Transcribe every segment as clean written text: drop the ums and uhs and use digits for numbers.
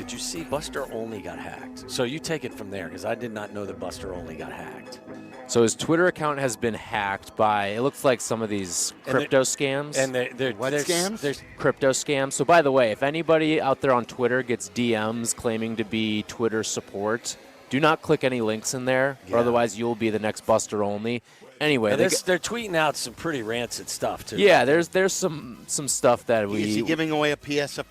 Did you see Buster Olney got hacked? So you take it from there, because I did not know that Buster Olney got hacked. So his Twitter account has been hacked by, it looks like some of these crypto scams. And What scams? There's Crypto scams. So by the way, if anybody out there on Twitter gets DMs claiming to be Twitter support, do not click any links in there, or otherwise you'll be the next Buster Olney. Anyway, they're tweeting out some pretty rancid stuff too. Yeah, there's some stuff that we. Is he giving away a PS5?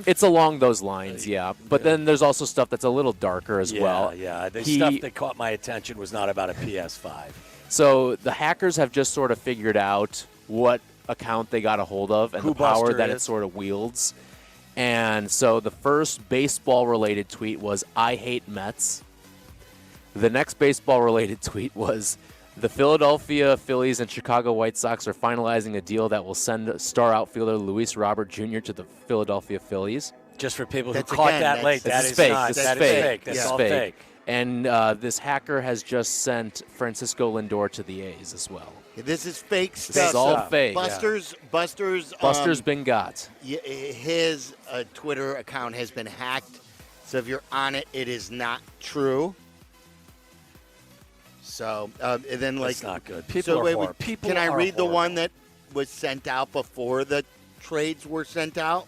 It's along those lines, yeah. But then there's also stuff that's a little darker as well. Yeah, the stuff that caught my attention was not about a PS5. So the hackers have just sort of figured out what account they got a hold of and Who the power Buster that is. it sort of wields. And so the first baseball-related tweet was, "I hate Mets." The next baseball-related tweet was, "The Philadelphia Phillies and Chicago White Sox are finalizing a deal that will send star outfielder Luis Robert Jr. to the Philadelphia Phillies." Just for people who That's caught again, that late, that's- that is fake. not. This That is is fake. fake. That's This is all fake. fake. And this hacker has just sent Francisco Lindor to the A's as well. This is fake This stuff. is all stuff. fake. Buster's been got. his Twitter account has been hacked. So if you're on it, it is not true. So and then That's not good. People so are wait, horrible. People can I are read the one horrible. that was sent out before the trades were sent out?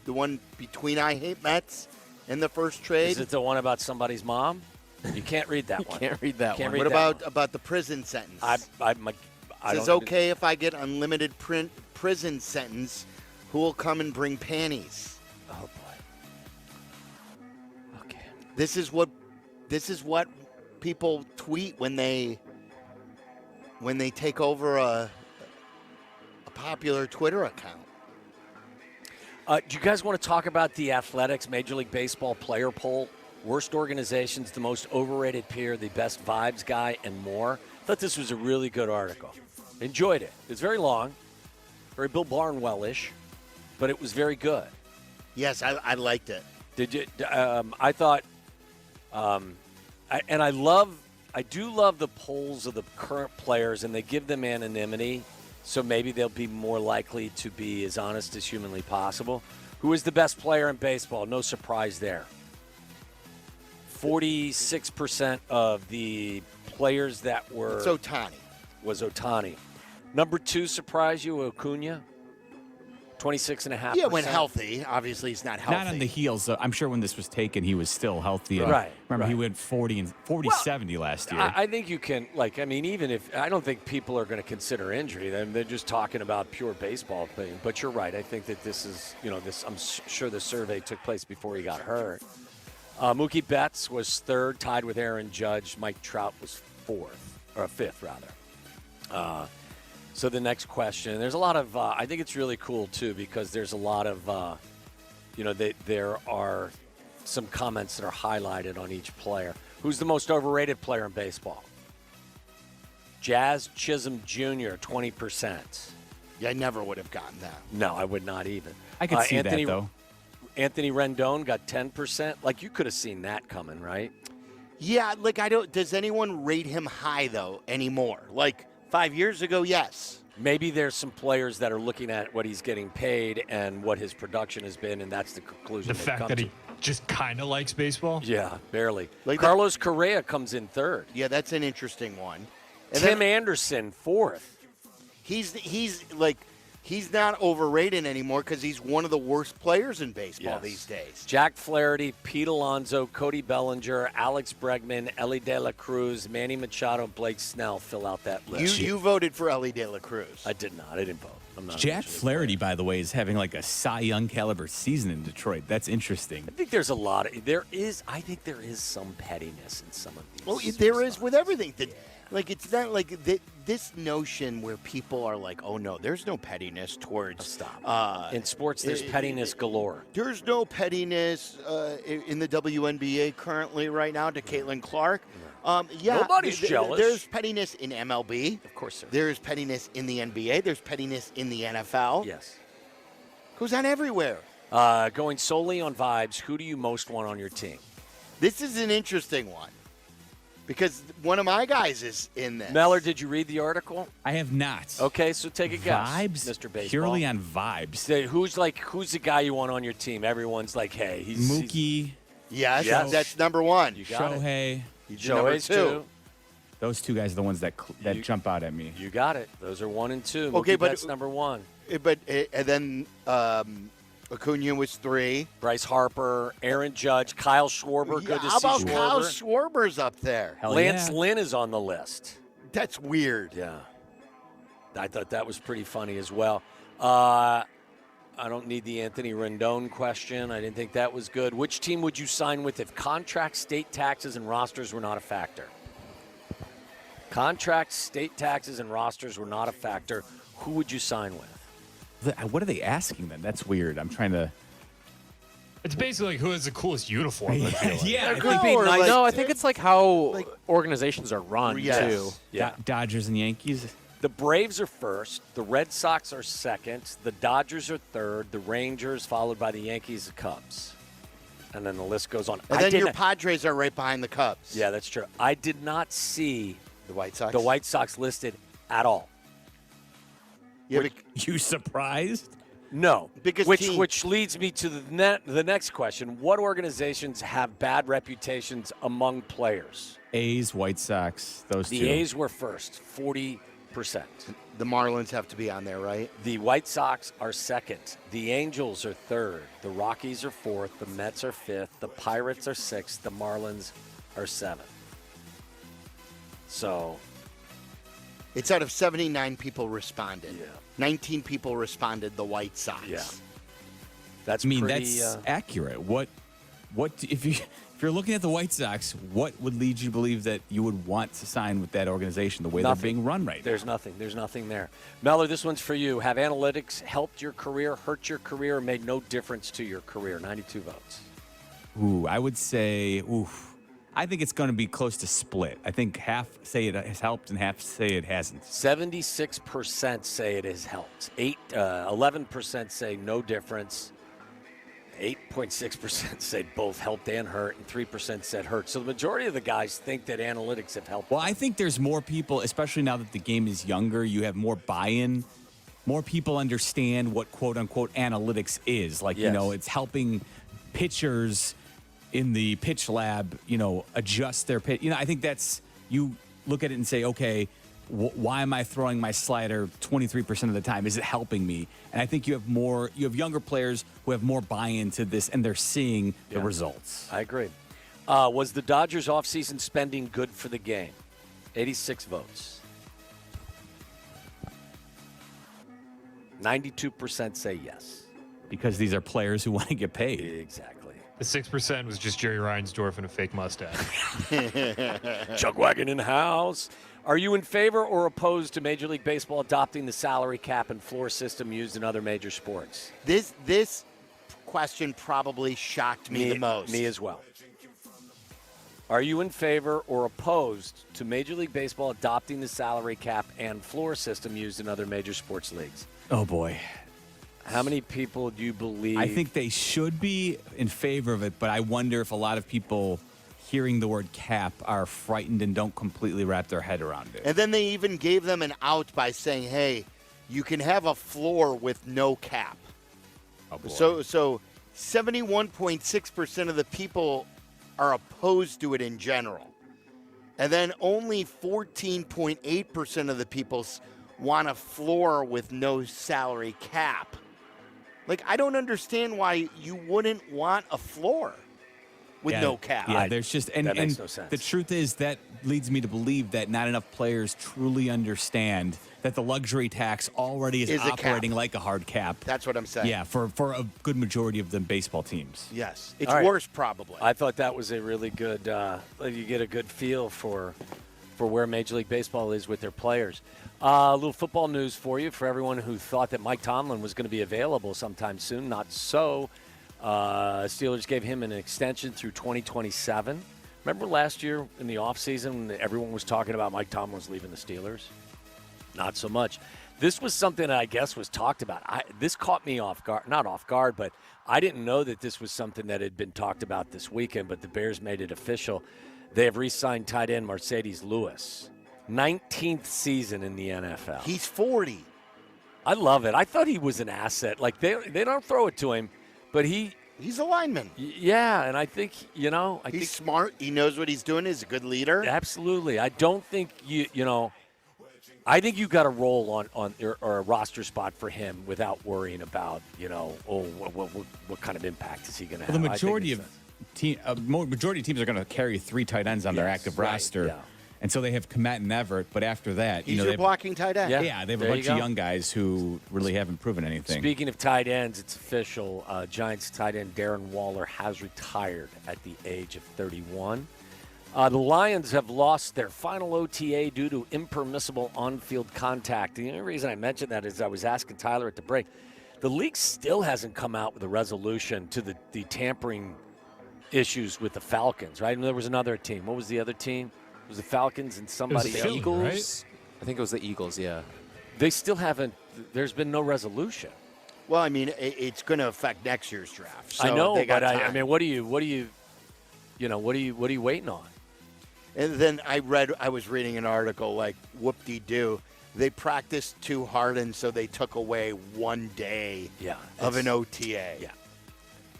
The one between I Hate Mets and the first trade. Is it the one about somebody's mom? You can't read that one. Can't read that Can't one. read What that about the prison sentence? I It says, don't- okay, if I get unlimited prison sentence, who will come and bring panties? Oh boy. Okay. This is what people tweet when they take over a popular Twitter account. Do you guys want to talk about the Athletics Major League Baseball player poll? Worst organizations, the most overrated peer, the best vibes guy, and more. I thought this was a really good article. Enjoyed it. It's very long, very Bill Barnwell-ish, but it was very good. Yes, I liked it. Did you? I thought, I do love the polls of the current players, and they give them anonymity, so maybe they'll be more likely to be as honest as humanly possible. Who is the best player in baseball? No surprise there. 46% of the players that were It's Ohtani. was Ohtani. Number 2, surprise you, Acuna? 26.5%. Yeah, when healthy. Obviously, he's not healthy. Not on the heels. I'm sure when this was taken, he was still healthy. And Right, Remember, he right. went 40-70 last year. I think you can, even if I don't think people are going to consider injury, then they're just talking about pure baseball thing. But you're right. I think that this is, I'm sure the survey took place before he got hurt. Mookie Betts was 3rd, tied with Aaron Judge. Mike Trout was 5th, rather. So the next question, there's a lot of, I think it's really cool, too, because there's a lot of, there are some comments that are highlighted on each player. Who's the most overrated player in baseball? Jazz Chisholm Jr., 20%. Yeah, I never would have gotten that. No, I would not even. I could see that, though. Anthony Rendon got 10%. You could have seen that coming, right? Yeah, does anyone rate him high, though, anymore? 5 years ago, yes. Maybe there's some players that are looking at what he's getting paid and what his production has been, and that's the conclusion. The they've fact come that to. he just kind of likes baseball. Yeah, barely. Carlos Carlos Correa comes in 3rd. Yeah, that's an interesting one. And Tim then Anderson, 4th. He's not overrated anymore because he's one of the worst players in baseball Yes. these days. Jack Flaherty, Pete Alonso, Cody Bellinger, Alex Bregman, Ellie De La Cruz, Manny Machado, Blake Snell fill out that list. You voted for Ellie De La Cruz. I did not. I didn't vote. I'm not Jack officially Flaherty, by the way, is having a Cy Young caliber season in Detroit. That's interesting. I think there's a lot of I think there is some pettiness in some of these. Well, there is with everything. It's not this notion where people are like, oh, no, there's no pettiness towards. Stop. In sports, there's pettiness galore. There's no pettiness in the WNBA currently right now to Caitlin Clark. Yeah, Nobody's jealous. There's pettiness in MLB. Of course there is. There's pettiness in the NBA. There's pettiness in the NFL. Yes. Goes on everywhere. Going solely on vibes, who do you most want on your team? This is an interesting one Because one of my guys is in this. Meller, did you read the article? I have not. Okay, so take a guess. Vibes? Mr. Baseball. Purely on vibes. Say, who's the guy you want on your team? Everyone's like, hey, he's Mookie, Yes, Yes. that's number one. You got it. Shohei. He's number Shohei's two. two. Those two guys are the ones that You- jump out at me. You got it. Those are 1 and 2. Okay, Mookie but- Betts number 1. And then Acuna was 3. Bryce Harper, Aaron Judge, Kyle Schwarber. Good to How see about Schwarber. Kyle Schwarber's up there? Hell Lance yeah. Lynn is on the list. That's weird. Yeah. I thought that was pretty funny as well. I don't need the Anthony Rendon question. I didn't think that was good. Which team would you sign with if contracts, state taxes, and rosters were not a factor? Contracts, state taxes, and rosters were not a factor. Who would you sign with? What are they asking then? That's weird. I'm trying to. It's basically like who has the coolest uniform. I feel like. Yeah, They're cool, or nice. like- No, I think it's like how Like- organizations are run Yes. too. Yeah. Dodgers and Yankees. The Braves are first. The Red Sox are second. The Dodgers are third. The Rangers, followed by the Yankees and Cubs. And then the list goes on. And then your Padres are right behind the Cubs. Yeah, that's true. I did not see The White Sox. the White Sox listed at all. Yeah, You surprised? No, Because which leads me to the next question: what organizations have bad reputations among players? A's, White Sox, those The two. A's were first, 40%. the Marlins have to be on there, right? The White Sox are second. The Angels are third. The Rockies are fourth. The Mets are fifth. The Pirates are sixth. The Marlins are seventh. So, It's out of 79 people responded. Yeah. 19 people responded the White Sox. yeah, that's I mean, pretty, that's accurate. What if you're looking at the White Sox? What would lead you to believe that you would want to sign with that organization the way Nothing. they're being run right There's nothing. There's nothing there. Meller, this one's for you. Have analytics helped your career, hurt your career, or made no difference to your career? 92 votes. now? Ooh, I would say, I think it's going to be close to split. I think half say it has helped and half say it hasn't. 76% say it has helped. 11% say no difference. 8.6% said both helped and hurt, and 3% said hurt. So the majority of the guys think that analytics have helped. Well, I think there's more people, especially now that the game is younger, you have more buy-in. More people understand what quote-unquote analytics is. Like, Yes. it's helping pitchers in the pitch lab, adjust their pitch. I think that's, you look at it and say, okay, why am I throwing my slider 23% of the time? Is it helping me? And I think you have younger players who have more buy-in to this, and they're seeing the results. I agree. Was the Dodgers offseason spending good for the game? 86 votes. 92% say yes. Because these are players who want to get paid. Exactly. The 6% was just Jerry Reinsdorf and a fake mustache. Chuck Wagon in the house. Are you in favor or opposed to Major League Baseball adopting the salary cap and floor system used in other major sports? This question probably shocked me the most. Me as well. Are you in favor or opposed to Major League Baseball adopting the salary cap and floor system used in other major sports leagues? Oh, boy. How many people do you believe? I think they should be in favor of it, but I wonder if a lot of people hearing the word cap are frightened and don't completely wrap their head around it. And then they even gave them an out by saying, hey, you can have a floor with no cap. Oh, boy. So 71.6% of the people are opposed to it in general. And then only 14.8% of the people want a floor with no salary cap. Like, I don't understand why you wouldn't want a floor with no cap. Yeah, there's just that makes no sense. The truth is that leads me to believe that not enough players truly understand that the luxury tax already is Is a operating cap. like a hard cap. That's what I'm saying. Yeah, for a good majority of the baseball teams. Yes. It's All right. worse, probably. I thought that was a really good. You get a good feel for where Major League Baseball is with their players. A little football news for you for everyone who thought that Mike Tomlin was going to be available sometime soon. Not so. Steelers gave him an extension through 2027. Remember last year in the offseason when everyone was talking about Mike Tomlin was leaving the Steelers? Not so much. This was something that I guess was talked about. This caught me off guard. Not off guard, but I didn't know that this was something that had been talked about this weekend, but the Bears made it official. They have re-signed tight end Mercedes Lewis. 19th season in the NFL. He's 40. I love it. I thought he was an asset. Like, they don't throw it to him, but He's a lineman. yeah, and I think, I He's think smart. He knows what he's doing. He's a good leader. absolutely. I don't think I think you got to roll on or a roster spot for him without worrying about, what kind of impact is he going to have. Well, the I think majority it's- majority of teams are going to carry 3 tight ends on their Yes, active right, roster. yeah. And so they have Komet and Everett, but after that, He's they your have, blocking tight end. Yeah. they have a There you bunch go. of young guys who really haven't proven anything. Speaking of tight ends, it's official. Giants tight end Darren Waller has retired at the age of 31. The Lions have lost their final OTA due to impermissible on-field contact. The only reason I mentioned that is I was asking Tyler at the break. The league still hasn't come out with a resolution to the tampering issues with the Falcons, right? And there was another team. What was the other team? It was the Falcons and somebody Philly, else. Eagles. right? I think it was the Eagles. Yeah. They still haven't. There's been no resolution. Well, I mean, it's going to affect next year's draft. So I know, they got but I time. mean, what are you waiting on? And then I was reading an article like, whoop-de-doo. They practiced too hard, and so they took away one day Yeah, of it's- an OTA. Yeah.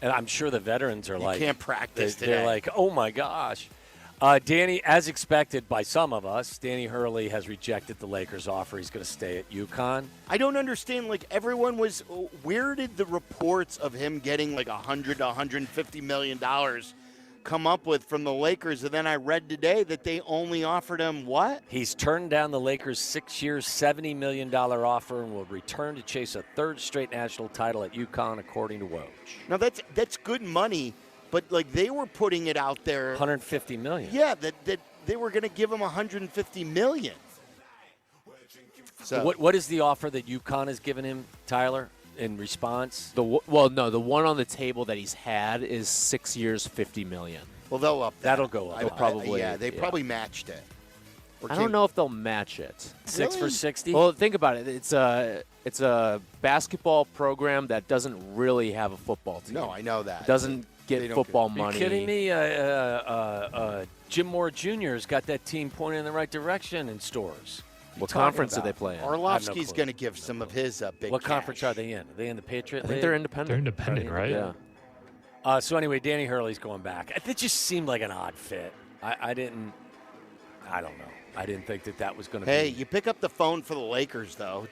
And I'm sure the veterans are You like, can't practice they're today. like, oh my gosh. Danny, as expected by some of us, Danny Hurley has rejected the Lakers' offer. He's going to stay at UConn. I don't understand. Like, everyone was, where did the reports of him getting like $100 to $150 million come up with from the Lakers? And then I read today that they only offered him what? He's turned down the Lakers' 6-year, $70 million offer and will return to chase a third straight national title at UConn, according to Woj. Now, that's good money, but like they were putting it out there. $150 million. Yeah, that they were going to give him $150 million. So What is the offer that UConn has given him, Tyler, in response? The one on the table that he's had is 6 years, $50 million. Well, they'll up that. That'll go up. They'll probably- yeah, they yeah. probably matched it. Or I came- don't know if they'll match it. 6 for Really? 60? Well, think about it. It's a basketball program that doesn't really have a football team. No, I know that. Doesn't They get don't football Are money. you kidding me? Jim Moore Jr. has got that team pointing in the right direction in stores. What talking conference do about? they play in? Orlovsky's clue. going to give some of his big What cash. conference are they in? Are they in the Patriot I think League? they're independent. They're independent, right? Yeah. So anyway, Danny Hurley's going back. It just seemed like an odd fit. I don't know. I didn't think that was going to Hey, be. you pick up the phone for the Lakers, though.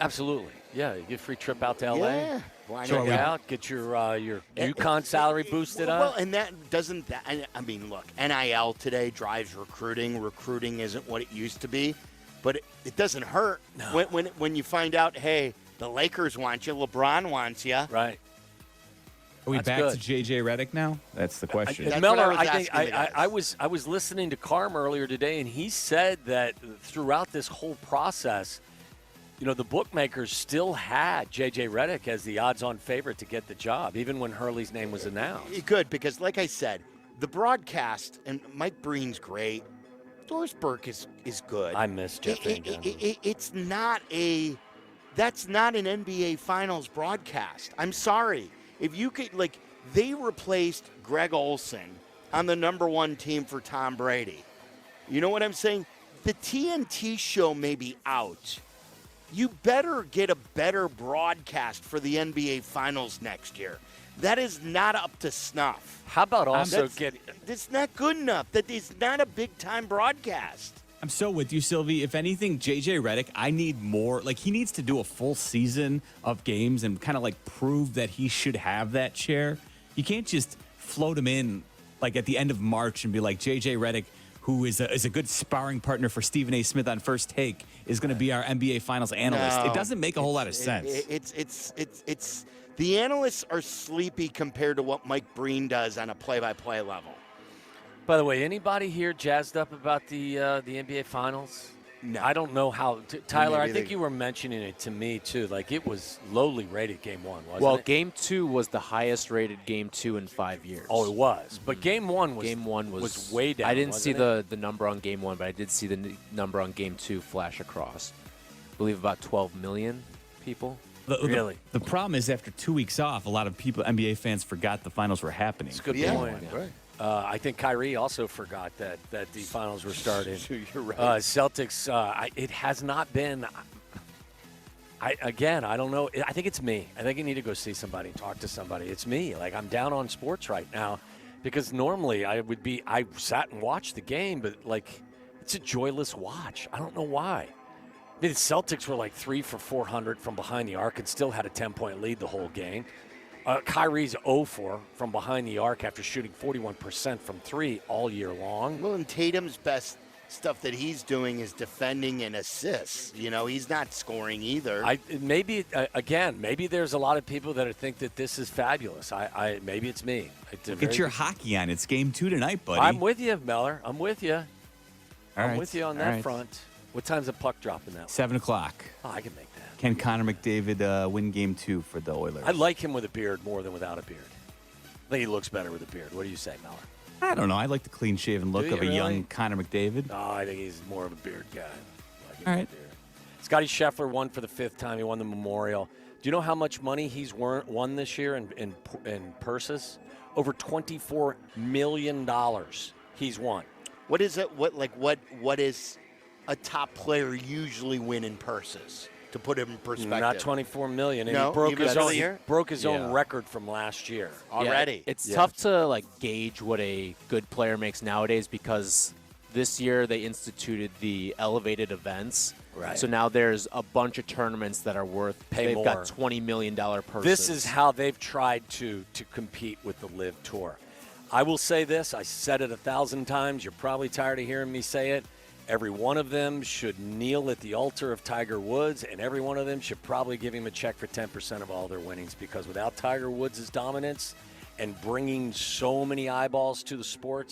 Absolutely. Yeah, you get a free trip out to L.A. Yeah. Why So not? are we- Get out, get your UConn salary boosted Well, up. and that doesn't. I mean, look, NIL today drives recruiting. Recruiting isn't what it used to be, but it doesn't hurt when you find out, hey, the Lakers want you, LeBron wants you. Right. Are we That's back good. to J.J. Redick now? That's the question. That's Miller, what I was think asking the guys. I was listening to Carm earlier today, and he said that throughout this whole process, the bookmakers still had J.J. Redick as the odds-on favorite to get the job, even when Hurley's name was announced. Good, because like I said, the broadcast, and Mike Breen's great. Doris Burke is good. I miss Jeff Van Gundy. That's not an NBA Finals broadcast. I'm sorry. If you could, they replaced Greg Olson on the #1 team for Tom Brady. You know what I'm saying? The TNT show may be out. You better get a better broadcast for the NBA Finals next year. That is not up to snuff. How about also That's- That's not good enough. That is not a big-time broadcast. I'm so with you, Sylvie. If anything, J.J. Redick, I need more. He needs to do a full season of games and kind of prove that he should have that chair. You can't just float him in at the end of March and be like, J.J. Redick, who is a good sparring partner for Stephen A. Smith on First Take, is going to be our NBA Finals analyst. No. It doesn't make a whole lot of sense. It's the analysts are sleepy compared to what Mike Breen does on a play-by-play level. By the way, anybody here jazzed up about the NBA Finals? No. I don't know how. Tyler, I Maybe think they- you were mentioning it to me, too. It was lowly rated Game 1, wasn't Well, it? Game 2 was the highest rated Game 2 in 5 years. Oh, it was. But Game 1 was Game 1 was way down. I didn't see wasn't it? the number on Game 1, but I did see the number on Game 2 flash across. I believe about 12 million people. Really? The problem is after 2 weeks off, a lot of people, NBA fans, forgot the finals were happening. It's a good Yeah. point. Right. I think Kyrie also forgot that the finals were starting. You're right. Celtics, it has not been. I don't know. I think it's me. I think I need to go see somebody, talk to somebody. It's me. Like, I'm down on sports right now because normally I sat and watched the game, but, like, it's a joyless watch. I don't know why. I mean, the Celtics were like 3 for 400 from behind the arc and still had a 10-point lead the whole game. Kyrie's 0-4 from behind the arc after shooting 41% from 3 all year long. Well, and Tatum's best stuff that he's doing is defending and assists. You know, he's not scoring either. Maybe there's a lot of people that think that this is fabulous. Maybe it's me. Get your hockey on. It's game 2 tonight, buddy. I'm with you, Meller. I'm with you. All right. With you on All that right. front. What time's the puck dropping that? 7 o'clock. Oh, I can make that. Can Connor McDavid win game 2 for the Oilers? I like him with a beard more than without a beard. I think he looks better with a beard. What do you say, Meller? I don't know. I like the clean-shaven look Do you of a young really? Connor McDavid. No, I think he's more of a beard guy. I like him All with right. a beard. Scotty Scheffler won for the 5th time. He won the Memorial. Do you know how much money he's won this year in purses? Over $24 million he's won. What is it? What is a top player usually win in purses? To put it in perspective. Not $24 million. And No, he broke his own Yeah. record from last year. Already. It's tough to like gauge what a good player makes nowadays because this year they instituted the elevated events. Right. So now there's a bunch of tournaments that are worth Pay they've got more. $20 million purses. This is how they've tried to compete with the Live Tour. I will say this. I said it 1,000 times. You're probably tired of hearing me say it. Every one of them should kneel at the altar of Tiger Woods, and every one of them should probably give him a check for 10% of all their winnings because without Tiger Woods' dominance and bringing so many eyeballs to the sport,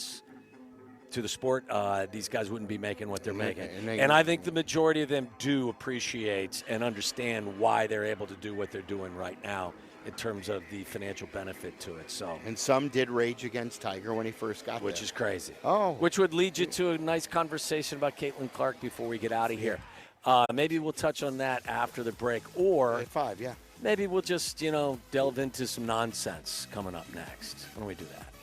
these guys wouldn't be making what they're making. And I think the majority of them do appreciate and understand why they're able to do what they're doing right now in terms of the financial benefit to it. So, And some did rage against Tiger when he first got which there. is crazy. Oh. Which would lead you to a nice conversation about Caitlin Clark before we get out of here. Maybe we'll touch on that after the break, or At 5, yeah. maybe we'll just, delve into some nonsense coming up next. Why don't we do that?